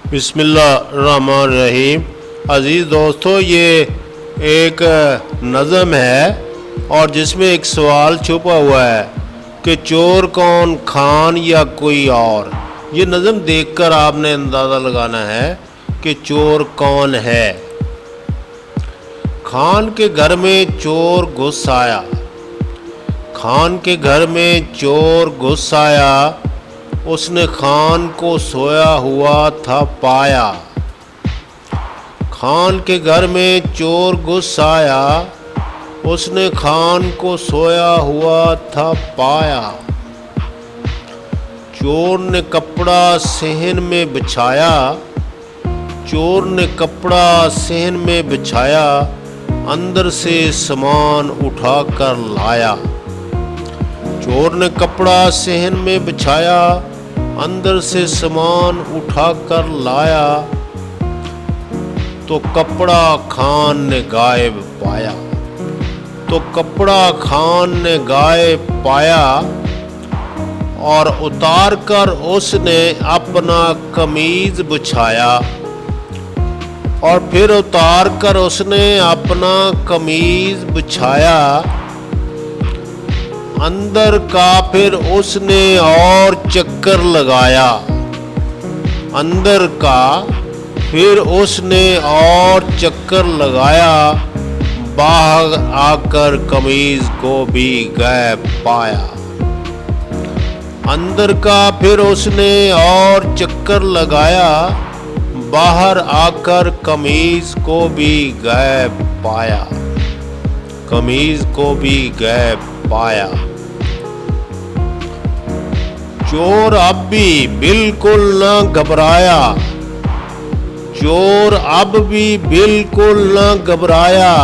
बिस्मिल्लाहिर्रहमानिर्रहीम। अज़ीज़ दोस्तों, ये एक नज़म है और जिसमें एक सवाल छुपा हुआ है कि चोर कौन, खान या कोई और। ये नज़म देखकर आपने अंदाज़ा लगाना है कि चोर कौन है। खान के घर में चोर घुस आया, खान के घर में चोर घुस आया, उसने खान को सोया हुआ था पाया। खान के घर में चोर घुस आया, उसने खान को सोया हुआ था पाया। चोर ने कपड़ा सहन में बिछाया, चोर ने कपड़ा सहन में बिछाया, अंदर से सामान उठा कर लाया। चोर ने कपड़ा सहन में बिछाया, अंदर से सामान उठा कर लाया, तो कपड़ा खान ने गायब पाया। तो कपड़ा खान ने गायब पाया और उतार कर उसने अपना कमीज बिछाया, और फिर उतार कर उसने अपना कमीज बिछाया। अंदर का फिर उसने और चक्कर लगाया, अंदर का फिर उसने और चक्कर लगाया, बाहर आकर कमीज को भी गायब पाया। अंदर का फिर उसने और चक्कर लगाया, बाहर आकर कमीज को भी गायब पाया, कमीज को भी गायब पाया। चोर अब भी बिल्कुल न घबराया, चोर अब भी बिल्कुल न घबराया,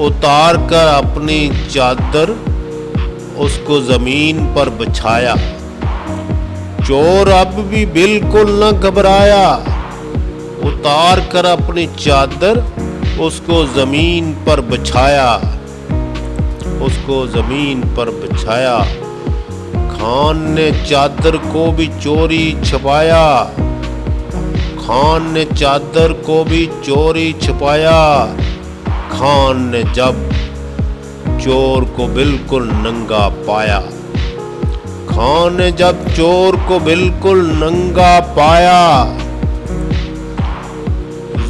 उतार कर अपनी चादर उसको जमीन पर बिछाया। चोर अब भी बिल्कुल न घबराया, उतार कर अपनी चादर उसको जमीन पर बिछाया, उसको जमीन पर बिछाया। खान ने चादर को भी चोरी छिपाया, खान ने चादर को भी चोरी छिपाया। खान ने जब चोर को बिल्कुल नंगा पाया, खान ने जब चोर को बिल्कुल नंगा पाया,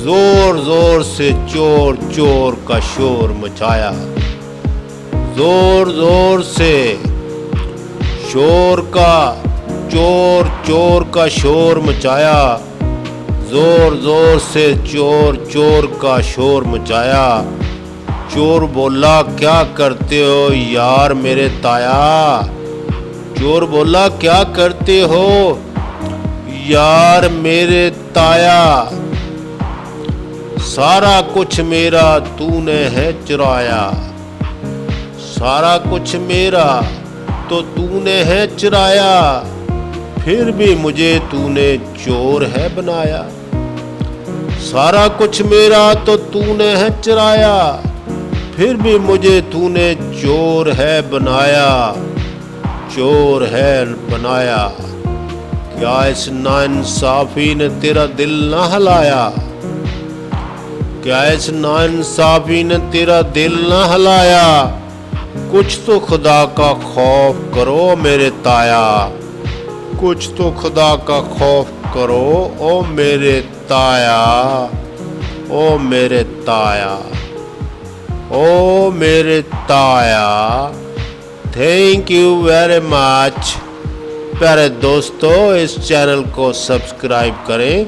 जोर जोर से चोर चोर का शोर मचाया, जोर जोर से चोर चोर का शोर मचाया, जोर जोर से चोर चोर का शोर मचाया। चोर बोला, क्या करते हो यार मेरे ताया। चोर बोला, क्या करते हो यार मेरे ताया। सारा कुछ मेरा तूने है चुराया, सारा कुछ मेरा तो तूने है चुराया, फिर भी मुझे तूने चोर है बनाया। सारा कुछ मेरा तो तूने है चुराया, फिर भी मुझे तूने चोर है बनाया, चोर है बनाया। क्या इस नाइंसाफी ने तेरा दिल ना हिलाया, क्या इस नाइंसाफी ने तेरा दिल ना हिलाया। कुछ तो खुदा का खौफ करो मेरे ताया, कुछ तो खुदा का खौफ करो ओ मेरे ताया, ओ मेरे ताया, ओ मेरे ताया। Thank you very much. प्यारे दोस्तों, इस चैनल को सब्सक्राइब करें